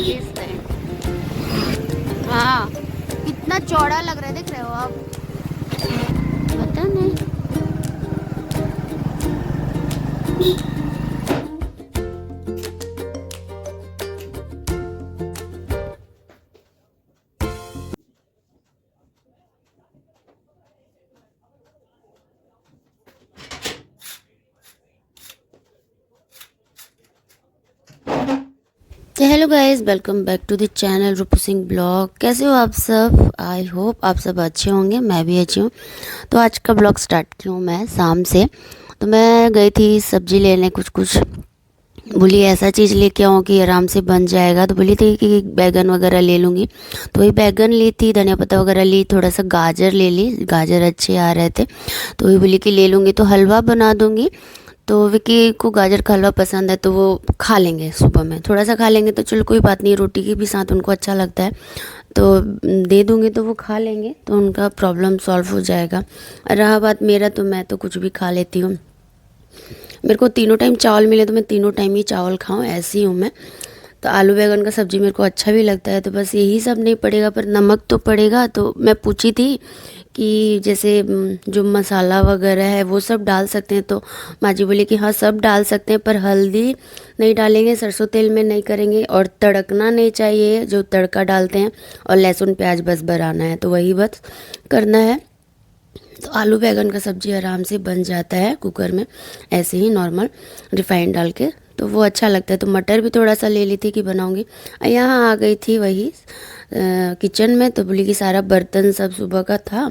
इसलिए। हाँ, कितना चौड़ा लग रहा है, देख रहे हो आप? पता नहीं। तो hello guys, welcome back to the channel Rupu Singh blog. कैसे हो आप सब? आई होप आप सब अच्छे होंगे, मैं भी अच्छी हूँ। तो आज का ब्लॉग स्टार्ट की हूँ मैं शाम से। तो मैं गई थी सब्जी लेने, कुछ कुछ बोली ऐसा चीज़ लेके आऊँ कि आराम से बन जाएगा। तो बोली थी कि बैगन वगैरह ले लूँगी, तो वही बैगन ली थी, धनिया पत्ता वगैरह ली, थोड़ा सा गाजर ले ली, गाजर अच्छे आ रहे थे। तो वही बोली कि ले लूँगी तो हलवा बना दूँगी। तो विकी को गाजर का हलवा पसंद है, तो वो खा लेंगे, सुबह में थोड़ा सा खा लेंगे तो चलो कोई बात नहीं, रोटी के भी साथ उनको अच्छा लगता है। तो दे दूँगी तो वो खा लेंगे, तो उनका प्रॉब्लम सॉल्व हो जाएगा। रहा बात मेरा, तो मैं तो कुछ भी खा लेती हूँ। मेरे को तीनों टाइम चावल मिले तो मैं तीनों टाइम ही चावल खाऊं, ऐसी हूँ मैं। तो आलू बैंगन का सब्जी मेरे को अच्छा भी लगता है, तो बस यही सब नहीं पड़ेगा, पर नमक तो पड़ेगा। तो मैं पूछी थी कि जैसे जो मसाला वगैरह है वो सब डाल सकते हैं, तो माँ जी बोली कि हाँ सब डाल सकते हैं, पर हल्दी नहीं डालेंगे, सरसों तेल में नहीं करेंगे, और तड़कना नहीं चाहिए जो तड़का डालते हैं, और लहसुन प्याज बस बनाना है, तो वही बस करना है। तो आलू बैंगन का सब्जी आराम से बन जाता है कुकर में, ऐसे ही नॉर्मल रिफाइंड डाल के, तो वो अच्छा लगता है। तो मटर भी थोड़ा सा ले ली थी कि बनाऊंगी। यहाँ आ गई थी वही किचन में, तो बोली कि सारा बर्तन सब सुबह का था,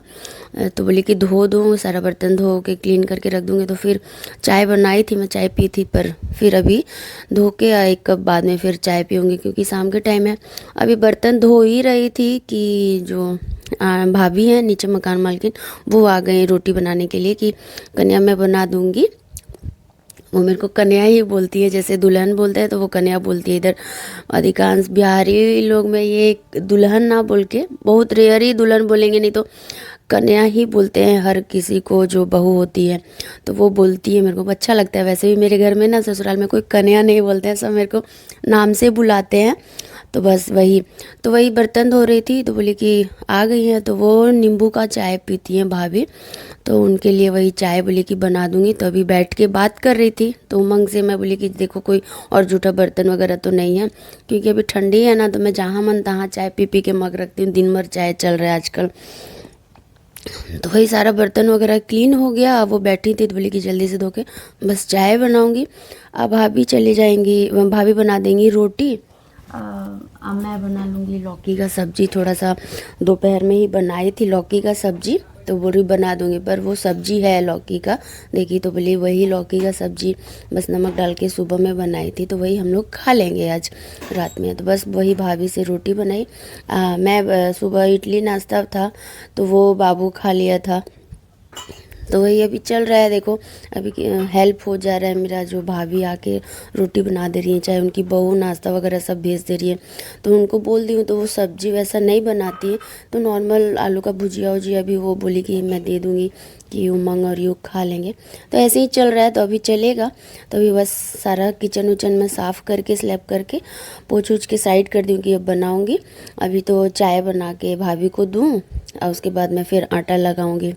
तो बोली कि धो दूँ, सारा बर्तन धो के क्लीन करके रख दूँगी। तो फिर चाय बनाई थी, मैं चाय पी थी, पर फिर अभी धो के एक कप बाद में फिर चाय पीऊँगी, क्योंकि शाम के टाइम है। अभी बर्तन धो ही रही थी कि जो भाभी हैं नीचे मकान मालकिन, वो आ गए रोटी बनाने के लिए कि कन्या मैं बना दूंगी। वो मेरे को कन्या ही बोलती है, जैसे दुल्हन बोलते हैं तो वो कन्या बोलती है इधर। अधिकांश बिहारी लोग में ये दुल्हन ना बोल के, बहुत रेयर ही दुल्हन बोलेंगे, नहीं तो कन्या ही बोलते हैं हर किसी को जो बहू होती है, तो वो बोलती है। मेरे को अच्छा लगता है। वैसे भी मेरे घर में ना ससुराल में कोई कन्या नहीं बोलते हैं, सब मेरे को नाम से बुलाते हैं। तो बस वही, तो वही बर्तन धो रही थी, तो बोली कि आ गई हैं, तो वो नींबू का चाय पीती हैं भाभी, तो उनके लिए वही चाय बोली कि बना दूंगी। तो अभी बैठ के बात कर रही थी, तो उमंग से मैं बोली कि देखो कोई और जूठा बर्तन वगैरह तो नहीं है, क्योंकि अभी ठंडी है ना, तो मैं जहाँ मन तहाँ चाय पी पी के मग रखती हूँ, दिन भर चाय चल रहा है आजकल। तो वही सारा बर्तन वगैरह क्लीन हो गया। अब वो बैठी थी तो बोली कि जल्दी से धो के बस चाय बनाऊंगी। अब भाभी चली जाएंगी, भाभी बना देंगी रोटी। अब मैं बना लूँगी लौकी का सब्जी, थोड़ा सा दोपहर में ही बनाई थी लौकी का सब्जी, तो वो भी बना दूँगी। पर वो सब्जी है लौकी का, देखी तो बोली वही लौकी का सब्जी बस नमक डाल के सुबह में बनाई थी, तो वही हम लोग खा लेंगे आज रात में। तो बस वही भाभी से रोटी बनाई। मैं सुबह इडली नाश्ता था, तो वो बाबू खा लिया था। तो वही अभी चल रहा है, देखो अभी हेल्प हो जा रहा है मेरा, जो भाभी आके रोटी बना दे रही है, चाहे उनकी बहू नाश्ता वगैरह सब भेज दे रही है। तो उनको बोल दी हूँ, तो वो सब्जी वैसा नहीं बनाती है, तो नॉर्मल आलू का भुजिया वुजिया भी वो बोली कि मैं दे दूँगी कि उमंग और यूँ खा लेंगे। तो ऐसे ही चल रहा है, तो अभी चलेगा। तो अभी बस सारा किचन उचन में साफ़ करके स्लैब करके पोछ उछ के साइड कर दूँ कि अब बनाऊँगी। अभी तो चाय बना के भाभी को दूँ, और उसके बाद मैं फिर आटा लगाऊँगी।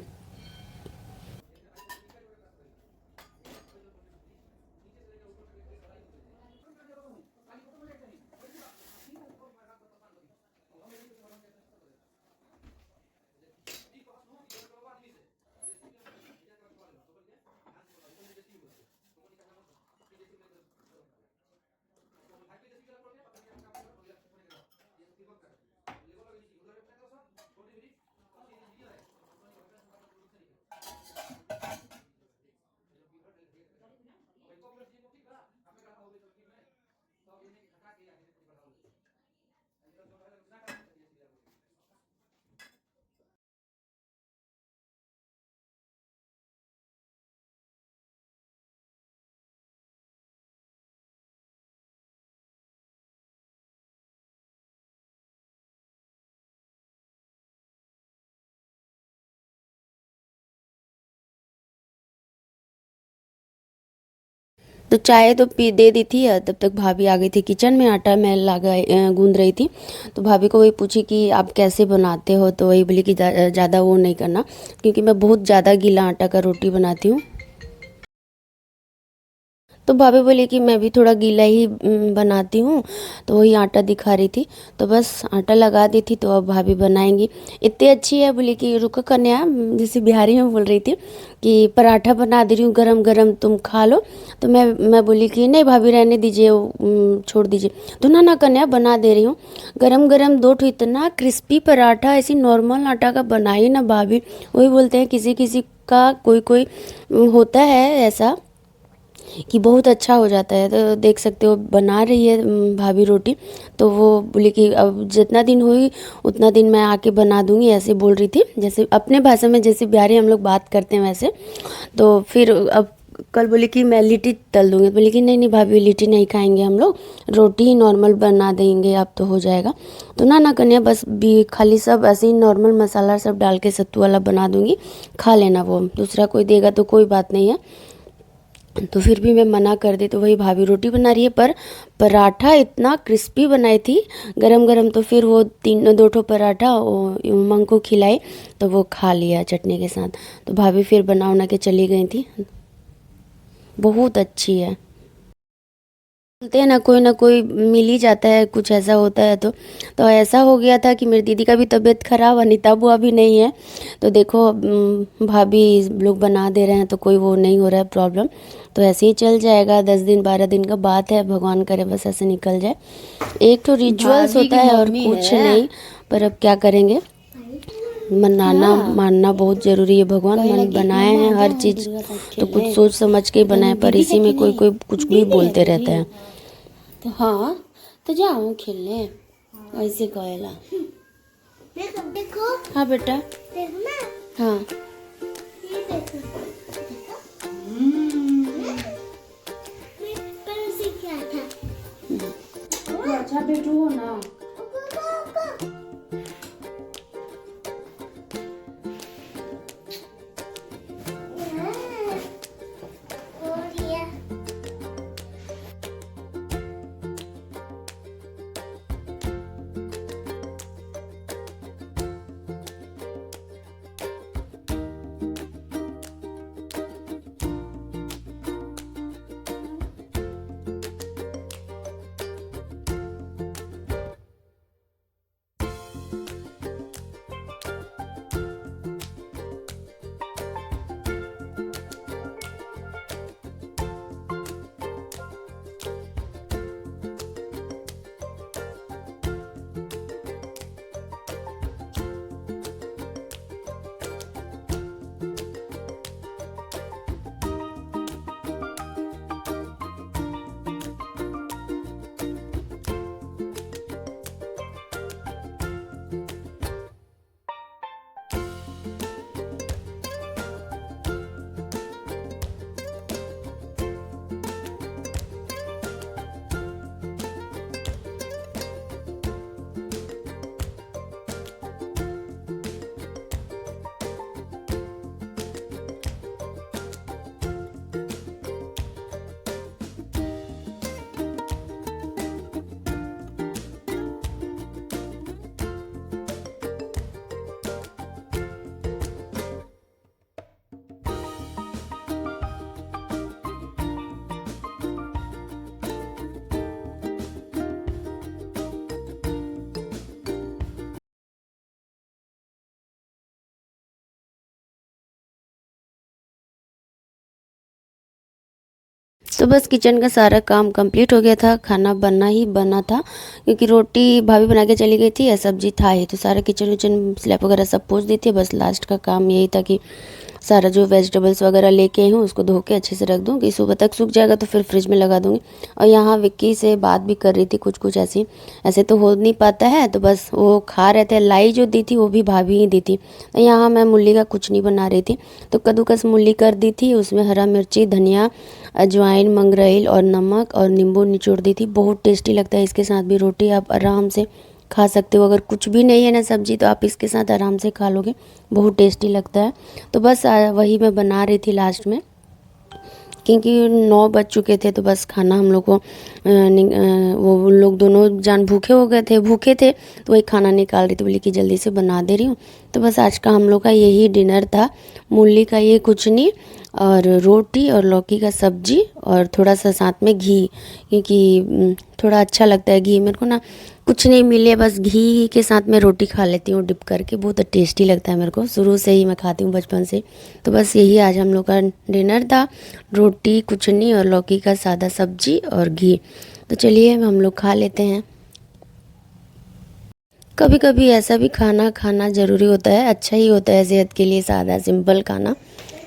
तो चाय तो पी दे दी थी, तब तक भाभी आ गई थी किचन में, आटा मैं लगा गूंद रही थी। तो भाभी को वही पूछी कि आप कैसे बनाते हो, तो वही बोली कि ज़्यादा वो नहीं करना, क्योंकि मैं बहुत ज़्यादा गीला आटा का रोटी बनाती हूँ। तो भाभी बोली कि मैं भी थोड़ा गीला ही बनाती हूँ, तो वही आटा दिखा रही थी। तो बस आटा लगा दी थी, तो अब भाभी बनाएंगी। इतनी अच्छी है, बोली कि रुको कन्या, जैसे बिहारी में बोल रही थी कि पराठा बना दे रही हूँ गरम गरम, तुम खा लो। तो मैं बोली कि नहीं भाभी रहने दीजिए, छोड़ दीजिए। तो ना ना कन्या, बना दे रही हूँ गरम गरम दो ठो, इतना क्रिस्पी पराठा ऐसी नॉर्मल आटा का बनाई ना भाभी। वही बोलते हैं किसी किसी का कोई कोई होता है ऐसा कि बहुत अच्छा हो जाता है। तो देख सकते हो बना रही है भाभी रोटी। तो वो बोली कि अब जितना दिन हुई उतना दिन मैं आके बना दूंगी, ऐसे बोल रही थी, जैसे अपने भाषा में जैसे बिहारी हम लोग बात करते हैं वैसे। तो फिर अब कल बोली कि मैं लिट्टी तल दूंगी, बोली कि नहीं नहीं भाभी, लिट्टी नहीं खाएंगे हम लोग, रोटी ही नॉर्मल बना देंगे, अब तो हो जाएगा। तो ना ना कन्या, बस भी खाली सब ऐसे ही नॉर्मल मसाला सब डाल के सत्तू वाला बना दूंगी, खा लेना, वो दूसरा कोई देगा तो कोई बात नहीं है। तो फिर भी मैं मना कर दी। तो वही भाभी रोटी बना रही है, पर पराठा इतना क्रिस्पी बनाई थी गरम गरम। तो फिर वो दो ठो पराठा वो उमंग को खिलाई, तो वो खा लिया चटनी के साथ। तो भाभी फिर बना के चली गई थी। बहुत अच्छी है, बोलते हैं ना कोई मिल ही जाता है, कुछ ऐसा होता है। तो ऐसा हो गया था कि मेरी दीदी का भी तबीयत खराब, अनिता बुआ भी नहीं है। तो देखो भाभी लोग बना दे रहे हैं, तो कोई वो नहीं हो रहा है प्रॉब्लम। तो ऐसे ही चल जाएगा, 10 दिन 12 दिन का बात है, भगवान करे बस ऐसे निकल जाए। एक तो रिचुअल्स होता है और कुछ नहीं, पर अब क्या करेंगे, मनाना मानना बहुत ज़रूरी है। भगवान मन बनाए हैं हर चीज़, तो कुछ सोच समझ के बनाए, पर इसी में कोई कोई कुछ भी बोलते रहता है। तो हाँ, तो जाओ खेलने, ऐसे कहेला। देखो हाँ बेटा, हाँ अच्छा बेटू हो ना। तो बस किचन का सारा काम कंप्लीट हो गया था, खाना बनना ही बना था, क्योंकि रोटी भाभी बना के चली गई थी या सब्जी था ही। तो सारा किचन विचन स्लैब वगैरह सब पोंछ दी थी। बस लास्ट का काम यही था कि सारा जो वेजिटेबल्स वगैरह लेके आई हूँ उसको धो के अच्छे से रख दूँ कि सुबह तक सूख जाएगा, तो फिर फ्रिज में लगा दूँगी। और यहाँ विक्की से बात भी कर रही थी कुछ ऐसी, ऐसे तो हो नहीं पाता है, तो बस वो खा रहे थे। लाई जो दी थी वो भी भाभी ही दी थी। तो यहाँ मैं मूली का कुछ नहीं बना रही थी, तो कद्दूकस मूली कर दी थी, उसमें हरा मिर्ची, धनिया, अजवाइन, मंगरेल और नमक और नींबू निचोड़ दी थी। बहुत टेस्टी लगता है, इसके साथ भी रोटी आप आराम से खा सकते हो। अगर कुछ भी नहीं है ना सब्जी, तो आप इसके साथ आराम से खा लोगे, बहुत टेस्टी लगता है। तो बस वही मैं बना रही थी लास्ट में। क्योंकि 9 बज चुके थे, तो बस खाना हम लोग को वो उन लोग दोनों जान भूखे हो गए थे, भूखे थे, तो वही खाना निकाल रही थी, बोली कि जल्दी से बना दे रही हूँ। तो बस आज का हम लोग का यही डिनर था, मूली का ये कुचनी और रोटी और लौकी का सब्जी और थोड़ा सा साथ में घी, क्योंकि थोड़ा अच्छा लगता है घी। मेरे को ना कुछ नहीं मिले, बस घी के साथ मैं रोटी खा लेती हूँ डिप करके, बहुत टेस्टी लगता है मेरे को, शुरू से ही मैं खाती हूँ बचपन से। तो बस यही आज हम लोग का डिनर था, रोटी कुचनी और लौकी का सादा सब्जी और घी। तो चलिए हम लोग खा लेते हैं। कभी कभी ऐसा भी खाना खाना ज़रूरी होता है, अच्छा ही होता है सेहत के लिए, सादा सिंपल खाना।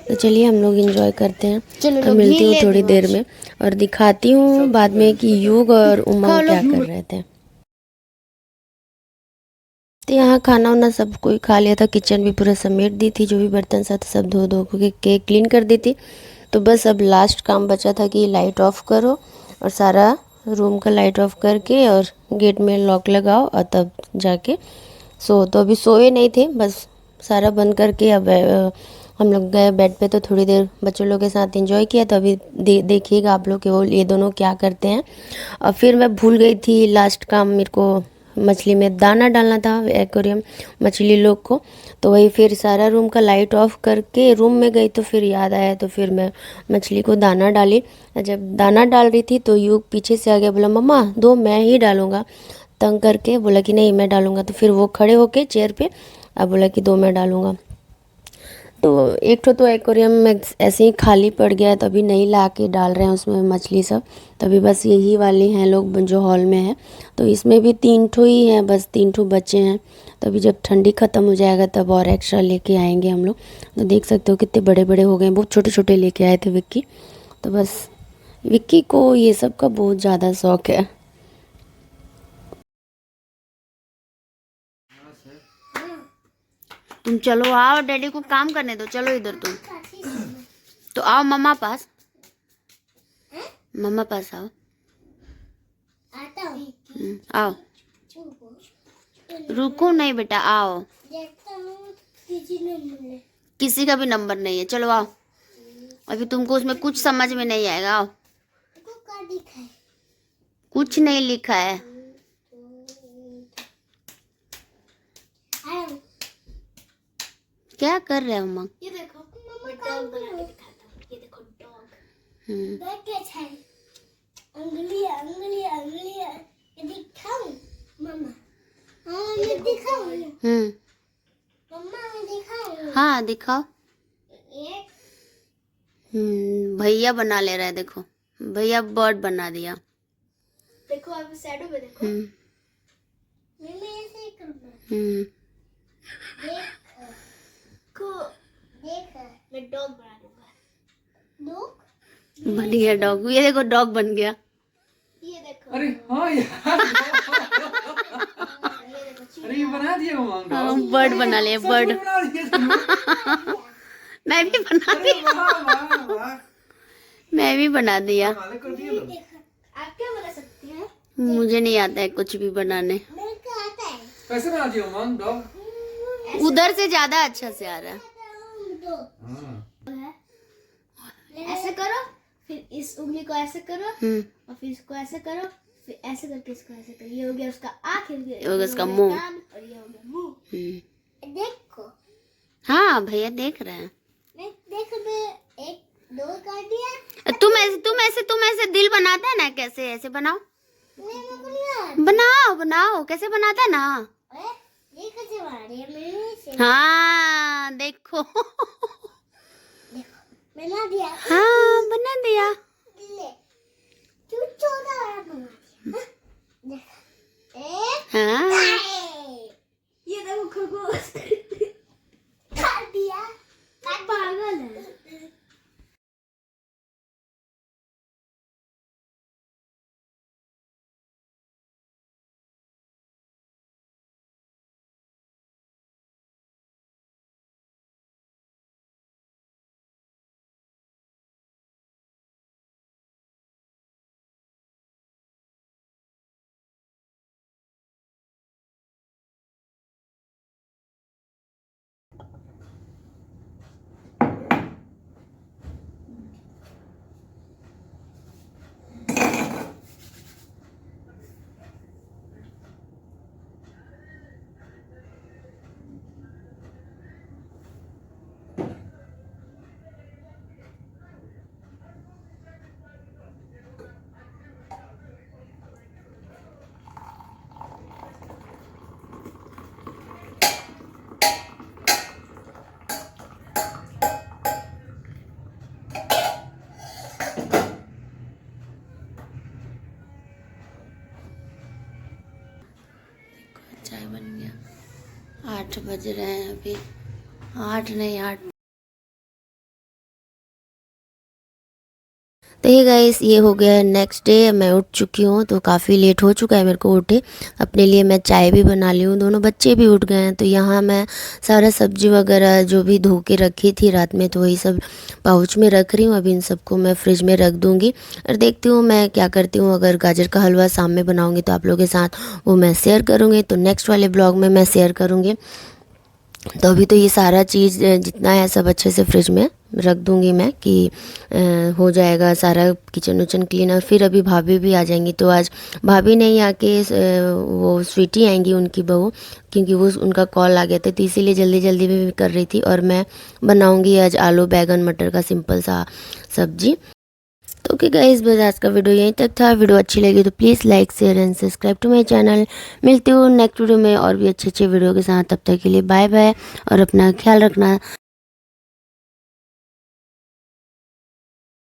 तो चलिए हम लोग इंजॉय करते हैं। तो मिलती हूँ थोड़ी देर में और दिखाती हूँ बाद में कि युग और उमंग क्या कर रहे थे। तो यहाँ खाना वाना सब कोई खा लिया था, किचन भी पूरा समेट दी थी, जो भी बर्तन था सब धो धो के क्लीन कर दी थी। तो बस अब लास्ट काम बचा था कि लाइट ऑफ करो और सारा रूम का लाइट ऑफ करके और गेट में लॉक लगाओ और तब जाके सो। तो अभी सोए नहीं थे, बस सारा बंद करके अब हम लोग गए बेड पे। तो थोड़ी देर बच्चों लोग के साथ एंजॉय किया। तो अभी देखिएगा आप लोग कि वो ये दोनों क्या करते हैं। और फिर मैं भूल गई थी, लास्ट काम मेरे को मछली में दाना डालना था, एक्वेरियम मछली लोग को। तो वही फिर सारा रूम का लाइट ऑफ करके रूम में गई, तो फिर याद आया, तो फिर मैं मछली को दाना डाली। जब दाना डाल रही थी तो युग पीछे से आ गया, बोला मम्मा दो, मैं ही डालूँगा, तंग करके बोला कि नहीं मैं डालूँगा। तो फिर वो खड़े होके चेयर पे अब बोला कि दो मैं डालूँगा। तो एक तो एक्वेरियम में ऐसे ही खाली पड़ गया है, तो अभी नहीं ला के डाल रहे हैं उसमें मछली सब। तभी बस यही वाली हैं लोग जो हॉल में है। तो इसमें भी 3 ठो ही हैं, बस 3 ठो बचे हैं। तो अभी जब ठंडी ख़त्म हो जाएगा तब और एक्स्ट्रा लेके आएंगे हम लोग। तो देख सकते हो कितने बड़े बड़े हो गए हैं, बहुत छोटे छोटे लेके आए थे विक्की। तो बस विक्की को ये सब का बहुत ज़्यादा शौक है। तुम चलो आओ, डैडी को काम करने दो, चलो इधर तुम। तो आओ मम्मा पास, मम्मा पास आओ। आओ, रुको नहीं बेटा, आओ। किसी का भी नंबर नहीं है, चलो आओ। अभी तुमको उसमें कुछ समझ में नहीं आएगा, आओ। कुछ नहीं लिखा है। क्या कर रहे हो मम्मा? ये देखो मम्मा डॉग बना के दिखाता हूँ, ये देखो डॉग। डॉग कैसा है? अंगुलियां अंगुलियां अंगुलियां, ये दिखाऊं मम्मा? हाँ मैं दिखाऊं। मम्मा मैं दिखाऊं? हाँ दिखाओ। भैया बना ले रहा है, देखो भैया बर्ड बना दिया। देखो अब शैडो में देखो। मैं ऐसे ही करूँगा। देख मैं डॉग बना दूंगा। डॉग बन गया, डॉग। ये देखो डॉग बन गया। ये देखो। अरे हाँ यार। अरे ये बना दिया उमंग। हाँ बर्ड बना लिया, बर्ड। मैं भी बना दिया। मैं भी बना दिया। आप क्या बना सकती हैं? मुझे नहीं आता है कुछ भी बनाने। मेरे को आता है। कैसे बना दिया उमंग डॉग? उधर से ज्यादा अच्छा से आ रहा है। ऐसे करो, फिर इस उंगली को ऐसे करो और फिर इसको ऐसे करो, फिर ऐसे करके इसको ऐसे करो। ये हो गया उसका आँख, ये हो गया उसका मुंह और ये हो गया मुंह। देखो। हाँ भैया देख रहे हैं। देखो मैं 1 2 कर दिया। तुम ऐसे दिल बनाता है ना, कैसे ऐसे बनाओ। बनाओ बनाओ, कैसे बनाता है ना। ये कैसे बना रही है? हाँ देखो। बना दिया। हाँ बना दिया। हाँ ये देखो खरगोश। काट दिया। पागल है। बज रहे हैं अभी 8 नहीं 8। तो ये गाइस ये हो गया नेक्स्ट डे। मैं उठ चुकी हूँ तो काफ़ी लेट हो चुका है मेरे को उठे। अपने लिए मैं चाय भी बना ली हूँ, दोनों बच्चे भी उठ गए हैं। तो यहाँ मैं सारा सब्जी वगैरह जो भी धो के रखी थी रात में तो वही सब पाउच में रख रही हूँ। अभी इन सबको मैं फ्रिज में रख दूँगी और देखती हूँ मैं क्या करती हूँ। अगर गाजर का हलवा शाम में बनाऊँगी तो आप लोगों के साथ वो मैं शेयर करूँगी, तो नेक्स्ट वाले ब्लॉग में मैं शेयर करूँगी। तो अभी तो ये सारा चीज़ जितना है सब अच्छे से फ्रिज में रख दूँगी मैं कि हो जाएगा सारा किचन उचन क्लीन। और फिर अभी भाभी भी आ जाएंगी, तो आज भाभी नहीं आके वो स्वीटी आएंगी उनकी बहू, क्योंकि वो उनका कॉल आ गया था, तो इसीलिए जल्दी जल्दी में भी कर रही थी। और मैं बनाऊँगी आज आलू बैगन मटर का सिंपल सा सब्जी। तो ओके गाइस, बस आज का वीडियो यहीं तक था। वीडियो अच्छी लगी तो please like share and subscribe to my channel. मिलती हूँ नेक्स्ट वीडियो में और भी अच्छे अच्छे वीडियो के साथ। तब तक के लिए बाय बाय और अपना ख्याल रखना।